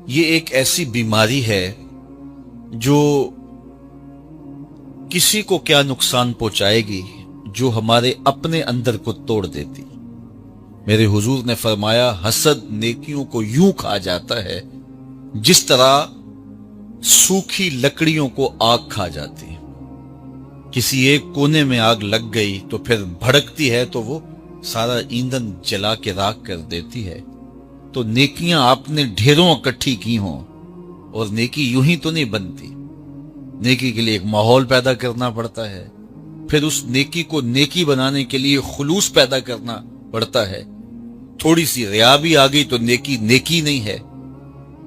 یہ ایک ایسی بیماری ہے جو کسی کو کیا نقصان پہنچائے گی، جو ہمارے اپنے اندر کو توڑ دیتی۔ میرے حضور نے فرمایا حسد نیکیوں کو یوں کھا جاتا ہے جس طرح سوکھی لکڑیوں کو آگ کھا جاتی۔ کسی ایک کونے میں آگ لگ گئی تو پھر بھڑکتی ہے تو وہ سارا ایندھن جلا کے راکھ کر دیتی ہے۔ تو نیکیاں آپ نے ڈھیروں اکٹھی کی ہوں اور نیکی یوں ہی تو نہیں بنتی، نیکی کے لیے ایک ماحول پیدا کرنا پڑتا ہے، پھر اس نیکی کو نیکی بنانے کے لیے خلوص پیدا کرنا پڑتا ہے۔ تھوڑی سی ریا بھی آ گئی تو نیکی نیکی نہیں ہے۔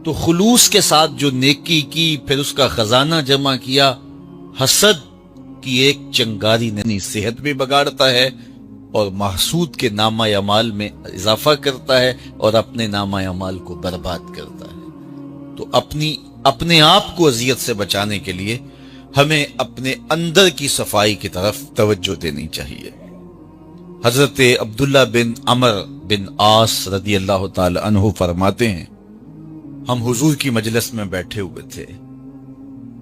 تو خلوص کے ساتھ جو نیکی کی، پھر اس کا خزانہ جمع کیا، حسد کی ایک چنگاری نے صحت بھی بگاڑتا ہے اور محسود کے نامہ اعمال میں اضافہ کرتا ہے اور اپنے نامہ اعمال کو برباد کرتا ہے۔ تو اپنے آپ کو اذیت سے بچانے کے لیے ہمیں اپنے اندر کی صفائی کی طرف توجہ دینی چاہیے۔ حضرت عبداللہ بن عمر بن عاص رضی اللہ تعالی عنہ فرماتے ہیں ہم حضور کی مجلس میں بیٹھے ہوئے تھے،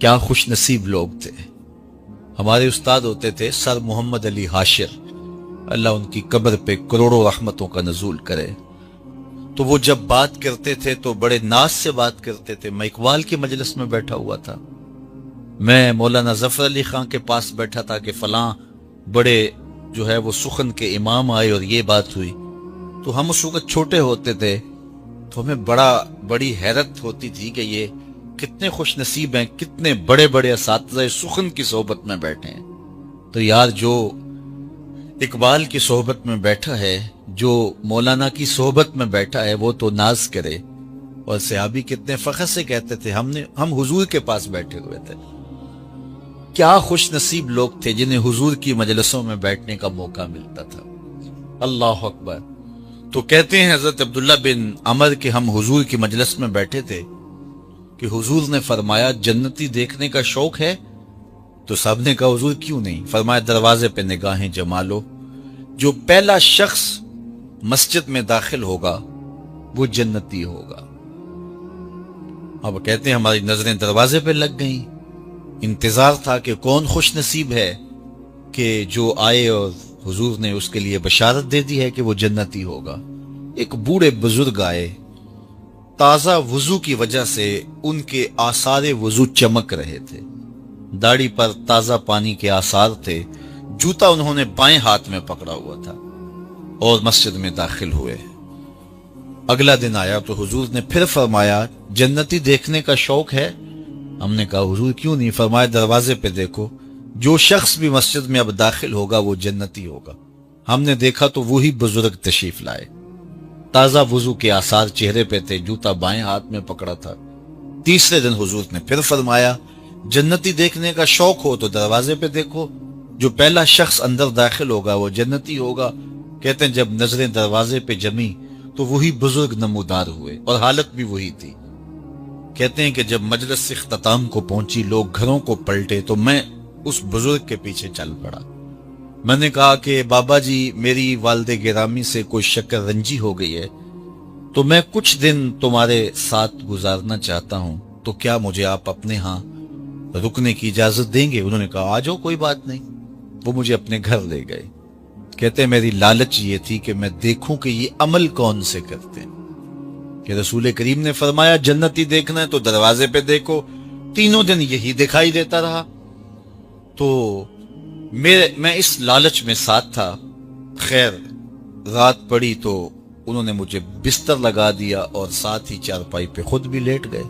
کیا خوش نصیب لوگ تھے۔ ہمارے استاد ہوتے تھے سر محمد علی حاشر، اللہ ان کی قبر پہ کروڑوں رحمتوں کا نزول کرے۔ تو وہ جب بات کرتے تھے تو بڑے ناز سے بات کرتے تھے۔ میں اقبال کی مجلس میں بیٹھا ہوا تھا، میں مولانا ظفر علی خان کے پاس بیٹھا تھا کہ فلاں بڑے جو ہے وہ سخن کے امام آئے اور یہ بات ہوئی۔ تو ہم اس وقت چھوٹے ہوتے تھے تو ہمیں بڑی حیرت ہوتی تھی کہ یہ کتنے خوش نصیب ہیں، کتنے بڑے بڑے اساتذہ سخن کی صحبت میں بیٹھے ہیں۔ تو یار جو اقبال کی صحبت میں بیٹھا ہے، جو مولانا کی صحبت میں بیٹھا ہے، وہ تو ناز کرے۔ اور صحابی کتنے فخر سے کہتے تھے ہم حضور کے پاس بیٹھے ہوئے تھے۔ کیا خوش نصیب لوگ تھے جنہیں حضور کی مجلسوں میں بیٹھنے کا موقع ملتا تھا۔ اللہ اکبر۔ تو کہتے ہیں حضرت عبداللہ بن عمر کہ ہم حضور کی مجلس میں بیٹھے تھے کہ حضور نے فرمایا جنتی دیکھنے کا شوق ہے؟ تو سب نے کہا حضور کیوں نہیں؟ فرمایا دروازے پہ نگاہیں جما لو، جو پہلا شخص مسجد میں داخل ہوگا وہ جنتی ہوگا۔ اب کہتے ہیں ہماری نظریں دروازے پہ لگ گئیں، انتظار تھا کہ کون خوش نصیب ہے کہ جو آئے اور حضور نے اس کے لیے بشارت دے دی ہے کہ وہ جنتی ہوگا۔ ایک بوڑھے بزرگ آئے، تازہ وضو کی وجہ سے ان کے آثار وضو چمک رہے تھے، داڑھی پر تازہ پانی کے آثار تھے، جوتا انہوں نے بائیں ہاتھ میں پکڑا ہوا تھا اور مسجد میں داخل ہوئے۔ اگلا دن آیا تو حضور نے پھر فرمایا جنتی دیکھنے کا شوق ہے؟ ہم نے کہا حضور کیوں نہیں؟ فرمایا دروازے پہ دیکھو، جو شخص بھی مسجد میں اب داخل ہوگا وہ جنتی ہوگا۔ ہم نے دیکھا تو وہی بزرگ تشریف لائے، تازہ وضو کے آثار چہرے پہ تھے، جوتا بائیں ہاتھ میں پکڑا تھا۔ تیسرے دن حضور نے پھر فرمایا جنتی دیکھنے کا شوق ہو تو دروازے پہ دیکھو، جو پہلا شخص اندر داخل ہوگا وہ جنتی ہوگا۔ کہتے ہیں جب نظریں دروازے پہ جمی تو وہی بزرگ نمودار ہوئے اور حالت بھی وہی تھی۔ کہتے ہیں کہ جب مجلس اختتام کو پہنچی، لوگ گھروں کو پلٹے تو میں اس بزرگ کے پیچھے چل پڑا۔ میں نے کہا کہ بابا جی میری والد گرامی سے کوئی شکر رنجی ہو گئی ہے، تو میں کچھ دن تمہارے ساتھ گزارنا چاہتا ہوں، تو کیا مجھے آپ اپنے ہاں رکنے کی اجازت دیں گے؟ انہوں نے کہا آ جاؤ کوئی بات نہیں۔ وہ مجھے اپنے گھر لے گئے۔ کہتے ہیں میری لالچ یہ تھی کہ میں دیکھوں کہ یہ عمل کون سے کرتے ہیں، کہ رسول کریم نے فرمایا جنتی دیکھنا ہے تو دروازے پہ دیکھو۔ تینوں دن یہی دکھائی دیتا رہا، تو میں اس لالچ میں ساتھ تھا۔ خیر رات پڑی تو انہوں نے مجھے بستر لگا دیا اور ساتھ ہی چارپائی پہ خود بھی لیٹ گئے،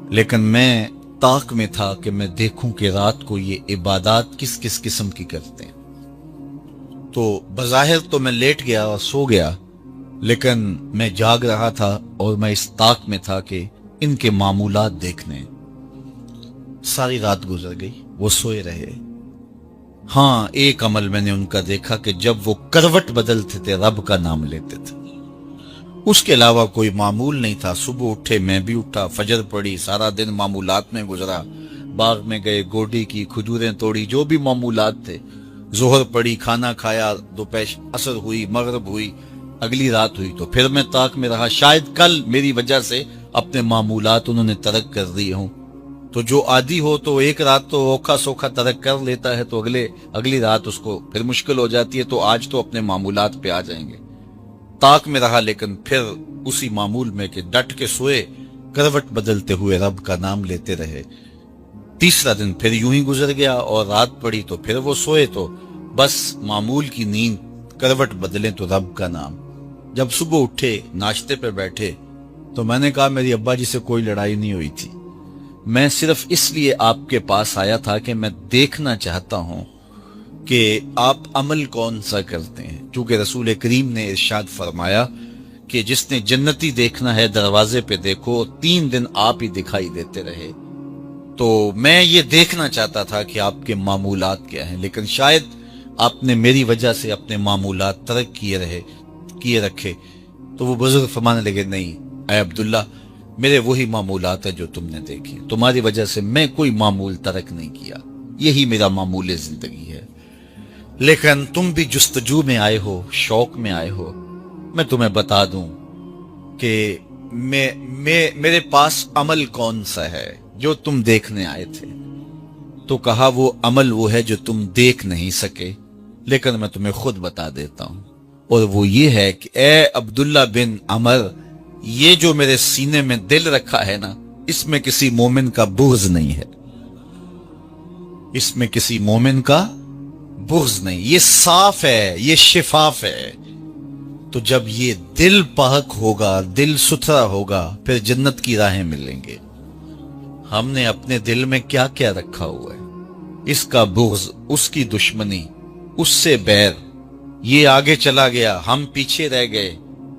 لیکن میں طاق میں تھا کہ میں دیکھوں کہ رات کو یہ عبادات کس کس قسم کی کرتے ہیں۔ تو بظاہر تو میں لیٹ گیا اور سو گیا، لیکن میں جاگ رہا تھا اور میں اس طاق میں تھا کہ ان کے معمولات دیکھنے۔ ساری رات گزر گئی، وہ سوئے رہے۔ ہاں ایک عمل میں نے ان کا دیکھا کہ جب وہ کروٹ بدلتے تھے رب کا نام لیتے تھے، اس کے علاوہ کوئی معمول نہیں تھا۔ صبح اٹھے، میں بھی اٹھا، فجر پڑی، سارا دن معمولات میں گزرا، باغ میں گئے، گوڈی کی، کھجوریں توڑی، جو بھی معمولات تھے، ظہر پڑی، کھانا کھایا، دوپہر عصر ہوئی، مغرب ہوئی، اگلی رات ہوئی، تو پھر میں طاق میں رہا۔ شاید کل میری وجہ سے اپنے معمولات انہوں نے ترک کر دیے ہوں، تو جو عادی ہو تو ایک رات تو اوکھا سوکھا ترک کر لیتا ہے، تو اگلی رات اس کو پھر مشکل ہو جاتی ہے، تو آج تو اپنے معمولات پہ آ جائیں گے۔ طاق میں رہا لیکن پھر اسی معمول میں کہ ڈٹ کے سوئے، کروٹ بدلتے ہوئے رب کا نام لیتے رہے۔ تیسرا دن پھر یوں ہی گزر گیا اور رات پڑی تو پھر وہ سوئے، تو بس معمول کی نیند، کروٹ بدلیں تو رب کا نام۔ جب صبح اٹھے، ناشتے پہ بیٹھے، تو میں نے کہا میری ابا جی سے کوئی لڑائی نہیں ہوئی تھی، میں صرف اس لیے آپ کے پاس آیا تھا کہ میں دیکھنا چاہتا ہوں کہ آپ عمل کون سا کرتے ہیں، چونکہ رسول کریم نے ارشاد فرمایا کہ جس نے جنتی دیکھنا ہے دروازے پہ دیکھو، 3 دن آپ ہی دکھائی دیتے رہے۔ تو میں یہ دیکھنا چاہتا تھا کہ آپ کے معمولات کیا ہیں، لیکن شاید آپ نے میری وجہ سے اپنے معمولات ترک کیے رکھے۔ تو وہ بزرگ فرمانے لگے، نہیں اے عبداللہ، میرے وہی معمولات ہیں جو تم نے دیکھی، تمہاری وجہ سے میں کوئی معمول ترک نہیں کیا، یہی میرا معمول زندگی ہے۔ لیکن تم بھی جستجو میں آئے ہو، شوق میں آئے ہو، میں تمہیں بتا دوں کہ میرے پاس عمل کون سا ہے جو تم دیکھنے آئے تھے۔ تو کہا وہ عمل وہ ہے جو تم دیکھ نہیں سکے، لیکن میں تمہیں خود بتا دیتا ہوں، اور وہ یہ ہے کہ اے عبداللہ بن عمر، یہ جو میرے سینے میں دل رکھا ہے نا، اس میں کسی مومن کا بغض نہیں ہے، اس میں کسی مومن کا بغض نہیں، یہ صاف ہے، یہ شفاف ہے۔ تو جب یہ دل پاک ہوگا، دل ستھرا ہوگا، پھر جنت کی راہیں ملیں گے۔ ہم نے اپنے دل میں کیا کیا رکھا ہوا ہے، اس کا بغض، اس کی دشمنی، اس سے بیر، یہ آگے چلا گیا، ہم پیچھے رہ گئے،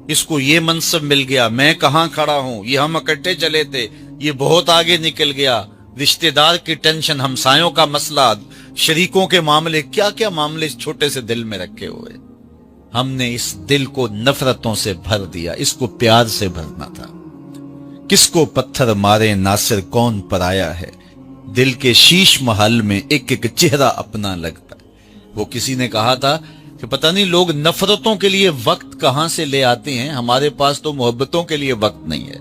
اس کو یہ منصب مل گیا، میں کہاں کھڑا ہوں، یہ ہم اکٹھے چلے تھے، یہ بہت آگے نکل گیا، رشتہ دار کی ٹینشن، ہمسایوں کا مسئلہ، شریکوں کے معاملے، کیا کیا معاملے اس چھوٹے سے دل میں رکھے ہوئے۔ ہم نے اس دل کو نفرتوں سے بھر دیا، اس کو پیار سے بھرنا تھا۔ کس کو پتھر مارے ناصر کون پرایا ہے، دل کے شیش محل میں ایک ایک چہرہ اپنا لگتا ہے۔ وہ کسی نے کہا تھا کہ پتہ نہیں لوگ نفرتوں کے لیے وقت کہاں سے لے آتے ہیں، ہمارے پاس تو محبتوں کے لیے وقت نہیں ہے۔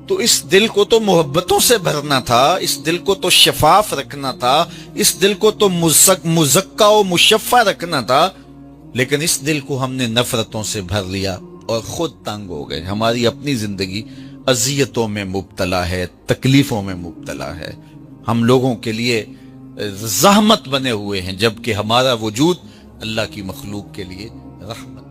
تو اس دل کو تو محبتوں سے بھرنا تھا، اس دل کو تو شفاف رکھنا تھا، اس دل کو تو مزکا و مشفع رکھنا تھا، لیکن اس دل کو ہم نے نفرتوں سے بھر لیا اور خود تنگ ہو گئے۔ ہماری اپنی زندگی اذیتوں میں مبتلا ہے، تکلیفوں میں مبتلا ہے، ہم لوگوں کے لیے زحمت بنے ہوئے ہیں، جبکہ ہمارا وجود اللہ کی مخلوق کے لیے رحمت۔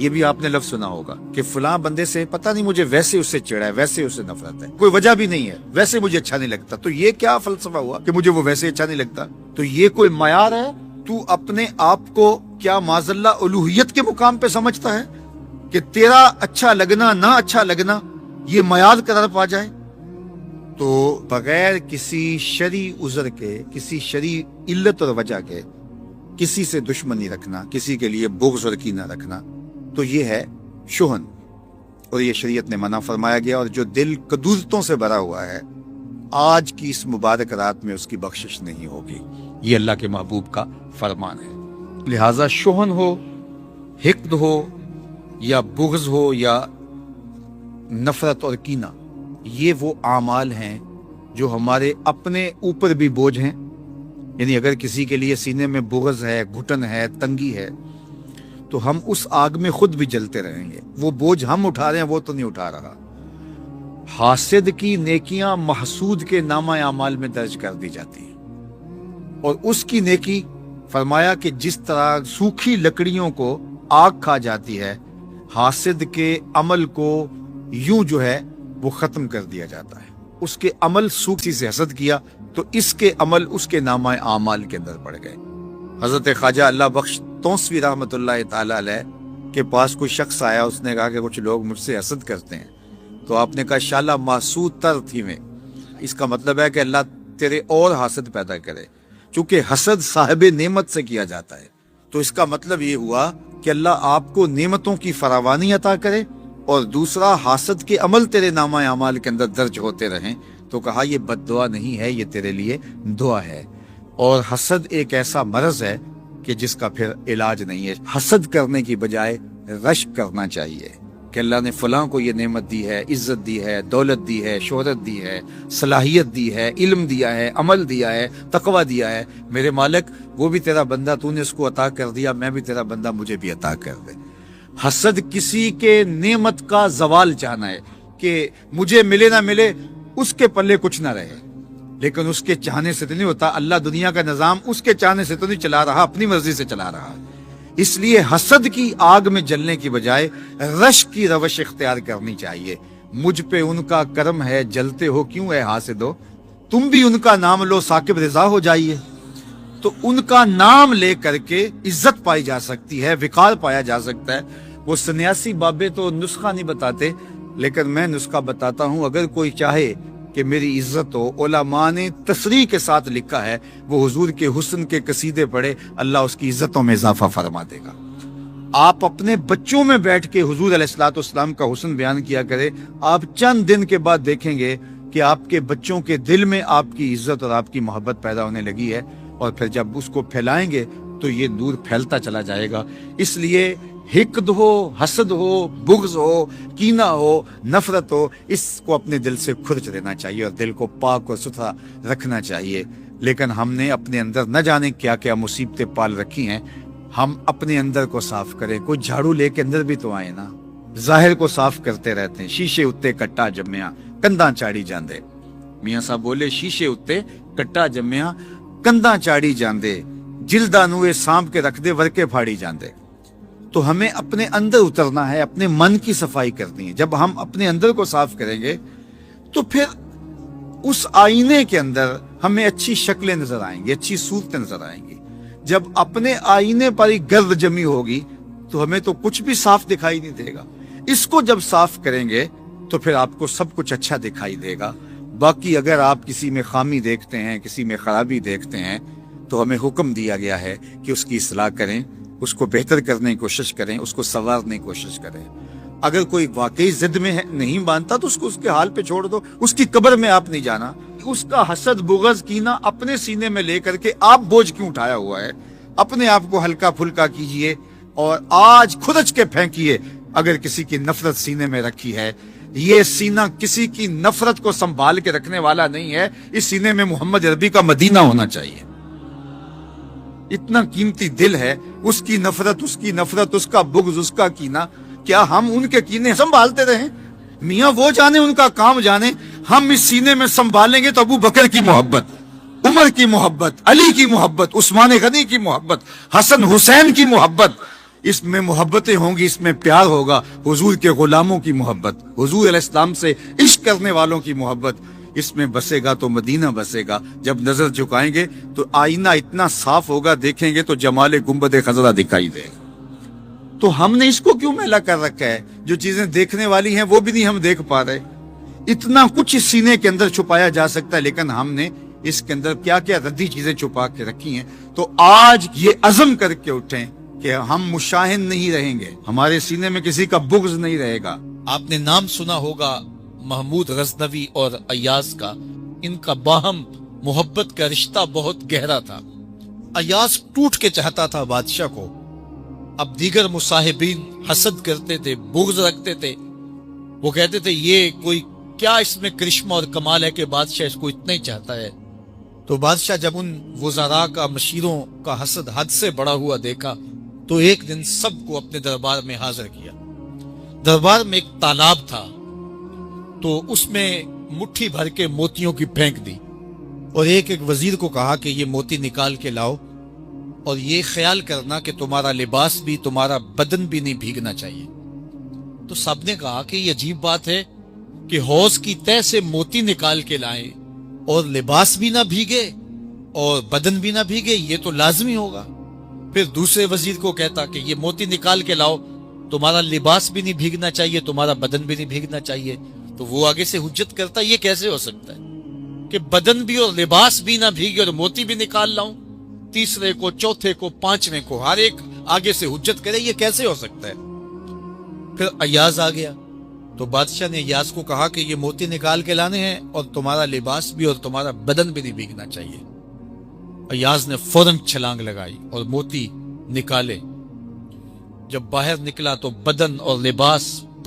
یہ بھی آپ نے لفظ سنا ہوگا کہ فلاں بندے سے پتہ نہیں مجھے ویسے اس سے چڑھا ہے، ویسے اس سے نفرت ہے، کوئی وجہ بھی نہیں ہے، ویسے مجھے اچھا نہیں لگتا۔ تو یہ کیا فلسفہ ہوا کہ مجھے وہ ویسے اچھا نہیں لگتا؟ تو یہ کوئی معیار ہے؟ تو اپنے آپ کو کیا معاذ اللہ الوہیت کے مقام پہ سمجھتا ہے کہ تیرا اچھا لگنا نہ اچھا لگنا یہ معیار قرار پا جائے؟ تو بغیر کسی شرعی عذر کے، کسی شرعی علت اور وجہ کے کسی سے دشمنی رکھنا، کسی کے لیے بغض اور کینہ رکھنا، تو یہ ہے شہن، اور یہ شریعت نے منع فرمایا گیا۔ اور جو دل قدورتوں سے بھرا ہوا ہے، آج کی اس مبارک رات میں اس کی بخشش نہیں ہوگی، یہ اللہ کے محبوب کا فرمان ہے۔ لہٰذا شہن ہو، حقد ہو، یا بغض ہو، یا نفرت اور کینہ، یہ وہ اعمال ہیں جو ہمارے اپنے اوپر بھی بوجھ ہیں۔ یعنی اگر کسی کے لیے سینے میں بغض ہے، گھٹن ہے، تنگی ہے، تو ہم اس آگ میں خود بھی جلتے رہیں گے۔ وہ بوجھ ہم اٹھا رہے ہیں، وہ تو نہیں اٹھا رہا۔ حاسد کی نیکیاں محسود کے نامہ اعمال میں درج کر دی جاتی ہیں، اور اس کی نیکی فرمایا کہ جس طرح سوکھی لکڑیوں کو آگ کھا جاتی ہے، حاسد کے عمل کو یوں جو ہے وہ ختم کر دیا جاتا ہے۔ اس کے عمل سوکھی سے حسد کیا تو اس کے عمل اس کے نامہ اعمال کے اندر پڑ گئے۔ حضرت خواجہ اللہ بخش توسوی رحمۃ اللہ تعالی علیہ کے پاس کوئی شخص آیا، اس نے کہا کہ کچھ لوگ مجھ سے حسد کرتے ہیں۔ تو آپ نے کہا شالا محسود تر تھی میں، اس کا مطلب ہے کہ اللہ تیرے اور حسد پیدا کرے، چونکہ حسد صاحب نعمت سے کیا جاتا ہے۔ تو اس کا مطلب یہ ہوا کہ اللہ آپ کو نعمتوں کی فراوانی عطا کرے، اور دوسرا حاسد کے عمل تیرے نامہ اعمال کے اندر درج ہوتے رہیں۔ تو کہا یہ بد دعا نہیں ہے، یہ تیرے لیے دعا ہے۔ اور حسد ایک ایسا مرض ہے کہ جس کا پھر علاج نہیں ہے۔ حسد کرنے کی بجائے رشک کرنا چاہیے، کہ اللہ نے فلاں کو یہ نعمت دی ہے، عزت دی ہے، دولت دی ہے، شہرت دی ہے، صلاحیت دی ہے، علم دیا ہے، عمل دیا ہے، تقوی دیا ہے، میرے مالک وہ بھی تیرا بندہ، تو نے اس کو عطا کر دیا، میں بھی تیرا بندہ، مجھے بھی عطا کر دے۔ حسد کسی کے نعمت کا زوال چاہنا ہے کہ مجھے ملے نہ ملے، اس کے پلے کچھ نہ رہے، لیکن اس کے چاہنے سے تو نہیں ہوتا۔ اللہ دنیا کا نظام اس کے چاہنے سے تو نہیں چلا رہا، اپنی مرضی سے چلا رہا۔ اس لیے حسد کی آگ میں جلنے کی بجائے رشک کی روش اختیار کرنی چاہیے۔ مجھ پہ ان کا کرم ہے، جلتے ہو کیوں اے حاسدو، تم بھی ان کا نام لو، ثاقب رضا ہو جائیے۔ تو ان کا نام لے کر کے عزت پائی جا سکتی ہے، وقار پایا جا سکتا ہے۔ وہ سنیاسی بابے تو نسخہ نہیں بتاتے، لیکن میں نسخہ بتاتا ہوں۔ اگر کوئی چاہے کہ میری عزت ہو، علماء نے تصریح کے ساتھ لکھا ہے، وہ حضور کے حسن کے قصیدے پڑھے، اللہ اس کی عزتوں میں اضافہ فرما دے گا۔ آپ اپنے بچوں میں بیٹھ کے حضور علیہ الصلوۃ والسلام کا حسن بیان کیا کرے، آپ چند دن کے بعد دیکھیں گے کہ آپ کے بچوں کے دل میں آپ کی عزت اور آپ کی محبت پیدا ہونے لگی ہے، اور پھر جب اس کو پھیلائیں گے تو یہ نور پھیلتا چلا جائے گا۔ اس لیے حقد ہو، حسد ہو، بغض ہو، کینہ ہو، نفرت ہو، اس کو اپنے دل سے کھرچ دینا چاہیے اور دل کو پاک اور ستھرا رکھنا چاہیے۔ لیکن ہم نے اپنے اندر نہ جانے کیا کیا مصیبتیں پال رکھی ہیں۔ ہم اپنے اندر کو صاف کریں، کوئی جھاڑو لے کے اندر بھی تو آئے نا۔ ظاہر کو صاف کرتے رہتے ہیں، شیشے اتے کٹا جمیا کنداں چاڑی جاندے۔ میاں صاحب بولے شیشے اتے کٹا جمیا کنداں چاڑی جاندے، جلدا نوے سانپ کے رکھ دے ورکے پھاڑی جاندے۔ تو ہمیں اپنے اندر اترنا ہے، اپنے من کی صفائی کرنی ہے۔ جب ہم اپنے اندر کو صاف کریں گے تو پھر اس آئینے کے اندر ہمیں اچھی شکلیں نظر آئیں گی، اچھی صورتیں نظر آئیں گی۔ جب اپنے آئینے پر ہی گرد جمی ہوگی تو ہمیں تو کچھ بھی صاف دکھائی نہیں دے گا۔ اس کو جب صاف کریں گے تو پھر آپ کو سب کچھ اچھا دکھائی دے گا۔ باقی اگر آپ کسی میں خامی دیکھتے ہیں، کسی میں خرابی دیکھتے ہیں، تو ہمیں حکم دیا گیا ہے کہ اس کی اصلاح کریں، اس کو بہتر کرنے کی کوشش کریں، اس کو سنوارنے کی کوشش کریں۔ اگر کوئی واقعی ضد میں نہیں مانتا تو اس کو اس کے حال پہ چھوڑ دو، اس کی قبر میں آپ نہیں جانا۔ اس کا حسد، بغض، کینہ اپنے سینے میں لے کر کے آپ بوجھ کیوں اٹھایا ہوا ہے؟ اپنے آپ کو ہلکا پھلکا کیجئے اور آج کھرچ کے پھینکیے۔ اگر کسی کی نفرت سینے میں رکھی ہے، یہ سینہ کسی کی نفرت کو سنبھال کے رکھنے والا نہیں ہے۔ اس سینے میں محمد عربی کا مدینہ ہونا چاہیے۔ اتنا قیمتی دل ہے، اس کی نفرت، اس کا بغض، اس کا کینہ، کیا ہم ان کے کینے سنبھالتے رہیں؟ میاں وہ جانے، ان کا کام جانے۔ ہم اس سینے میں سنبھالیں گے تو ابو بکر کی محبت، عمر کی محبت، علی کی محبت، عثمان غنی کی محبت، حسن حسین کی محبت، اس میں محبتیں ہوں گی، اس میں پیار ہوگا۔ حضور کے غلاموں کی محبت، حضور علیہ السلام سے عشق کرنے والوں کی محبت، اس میں بسے گا تو مدینہ بسے گا۔ جب نظر جھکائیں گے تو آئینہ اتنا صاف ہوگا، دیکھیں گے تو جمال گنبد خضرا دکھائی دے گا۔ تو ہم نے اس کو کیوں میلا کر رکھا ہے؟ جو چیزیں دیکھنے والی ہیں وہ بھی نہیں ہم دیکھ پا رہے۔ اتنا کچھ اس سینے کے اندر چھپایا جا سکتا ہے، لیکن ہم نے اس کے اندر کیا کیا ردی چیزیں چھپا کے رکھی ہیں۔ تو آج یہ عزم کر کے اٹھیں کہ ہم مشاہن نہیں رہیں گے، ہمارے سینے میں کسی کا بغض نہیں رہے گا۔ آپ نے نام سنا ہوگا محمود غزنوی اور ایاز کا۔ ان کا باہم محبت کا رشتہ بہت گہرا تھا۔ ایاز ٹوٹ کے چاہتا تھا بادشاہ کو، اب دیگر مصاحبین حسد کرتے تھے، بغض رکھتے تھے۔ وہ کہتے تھے یہ کوئی کیا اس میں کرشمہ اور کمال ہے کہ بادشاہ اس کو اتنا ہی چاہتا ہے۔ تو بادشاہ جب ان وزراء کا، مشیروں کا حسد حد سے بڑا ہوا دیکھا تو ایک دن سب کو اپنے دربار میں حاضر کیا۔ دربار میں ایک تالاب تھا، تو اس میں مٹھی بھر کے موتیوں کی پھینک دی، اور ایک ایک وزیر کو کہا کہ یہ موتی نکال کے لاؤ، اور یہ خیال کرنا کہ تمہارا لباس بھی، تمہارا بدن بھی نہیں بھیگنا چاہیے۔ تو سب نے کہا کہ یہ عجیب بات ہے کہ حوض کی تہ سے موتی نکال کے لائیں اور لباس بھی نہ بھیگے اور بدن بھی نہ بھیگے، یہ تو لازمی ہوگا۔ پھر دوسرے وزیر کو کہتا کہ یہ موتی نکال کے لاؤ، تمہارا لباس بھی نہیں بھیگنا چاہیے، تمہارا بدن بھی نہیں بھیگنا چاہیے۔ تو وہ آگے سے حجت کرتا یہ کیسے ہو سکتا ہے کہ بدن بھی اور لباس بھی نہ بھیگے اور موتی بھی نکال لاؤں؟ تیسرے کو، چوتھے کو، پانچویں کو، ہر ایک آگے سے حجت کرے، یہ کیسے ہو سکتا ہے؟ پھر ایاز آ گیا، تو بادشاہ نے ایاز کو کہا کہ یہ موتی نکال کے لانے ہیں اور تمہارا لباس بھی اور تمہارا بدن بھی نہیں بھیگنا چاہیے۔ ایاز نے فوراً چھلانگ لگائی اور موتی نکالے۔ جب باہر نکلا تو بدن اور لباس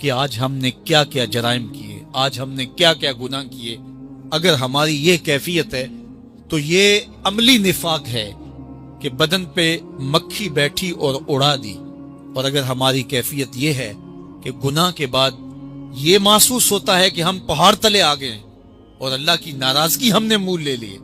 کہ آج ہم نے کیا کیا جرائم کیے، آج ہم نے کیا کیا گناہ کیے۔ اگر ہماری یہ کیفیت ہے تو یہ عملی نفاق ہے کہ بدن پہ مکھی بیٹھی اور اڑا دی، اور اگر ہماری کیفیت یہ ہے کہ گناہ کے بعد یہ محسوس ہوتا ہے کہ ہم پہاڑ تلے آ گئے ہیں اور اللہ کی ناراضگی ہم نے مول لے لی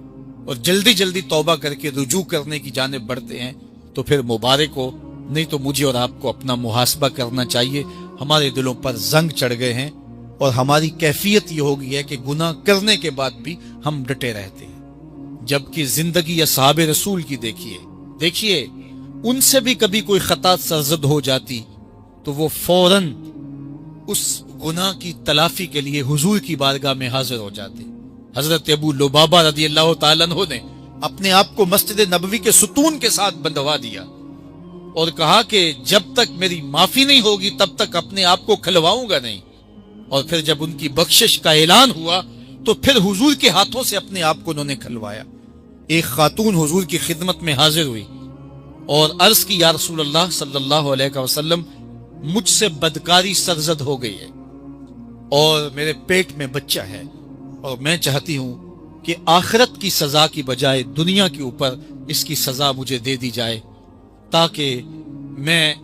اور جلدی جلدی توبہ کر کے رجوع کرنے کی جانب بڑھتے ہیں، تو پھر مبارک ہو، نہیں تو مجھے اور آپ کو اپنا محاسبہ کرنا چاہیے۔ ہمارے دلوں پر زنگ چڑھ گئے ہیں اور ہماری کیفیت یہ ہو گئی ہے کہ گناہ کرنے کے بعد بھی ہم ڈٹے رہتے ہیں، جبکہ زندگی اصحاب رسول کی دیکھیے ان سے بھی کبھی کوئی خطا سرزد ہو جاتی تو وہ فوراً اس گناہ کی تلافی کے لیے حضور کی بارگاہ میں حاضر ہو جاتے۔ حضرت ابو لبابہ رضی اللہ تعالیٰ عنہ نے اپنے آپ کو مسجد نبوی کے ستون کے ساتھ بندھوا دیا اور کہا کہ جب تک میری معافی نہیں ہوگی تب تک اپنے آپ کو کھلواؤں گا نہیں، اور پھر جب ان کی بخشش کا اعلان ہوا تو پھر حضور کے ہاتھوں سے اپنے آپ کو انہوں نے کھلوایا۔ ایک خاتون حضور کی خدمت میں حاضر ہوئی اور عرض کی، یا رسول اللہ صلی اللہ علیہ وسلم، مجھ سے بدکاری سرزد ہو گئی ہے اور میرے پیٹ میں بچہ ہے، اور میں چاہتی ہوں کہ آخرت کی سزا کی بجائے دنیا کے اوپر اس کی سزا مجھے دے دی جائے تاکہ میں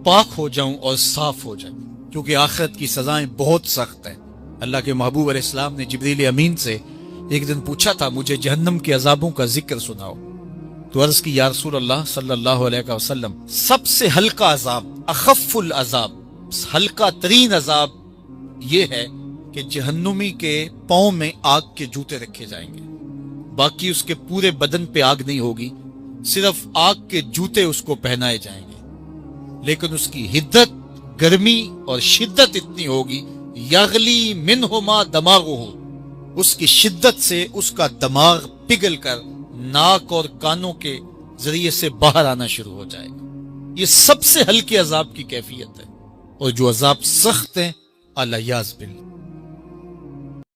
پاک ہو جاؤں اور صاف ہو جاؤں، کیونکہ آخرت کی سزائیں بہت سخت ہیں۔ اللہ کے محبوب علیہ السلام نے جبریل امین سے ایک دن پوچھا تھا، مجھے جہنم کے عذابوں کا ذکر سناؤ، تو عرض کی، یا رسول اللہ صلی اللہ علیہ وسلم، سب سے ہلکا عذاب، اخف العذاب، ہلکا ترین عذاب یہ ہے کہ جہنمی کے پاؤں میں آگ کے جوتے رکھے جائیں گے، باقی اس کے پورے بدن پہ آگ نہیں ہوگی، صرف آگ کے جوتے اس کو پہنائے جائیں گے، لیکن اس کی حدت، گرمی اور شدت اتنی ہوگی، یغلی منہما دماغہ، اس کی شدت سے اس کا دماغ پگھل کر ناک اور کانوں کے ذریعے سے باہر آنا شروع ہو جائے گا۔ یہ سب سے ہلکے عذاب کی کیفیت ہے، اور جو عذاب سخت ہیں، الیاذ باللہ۔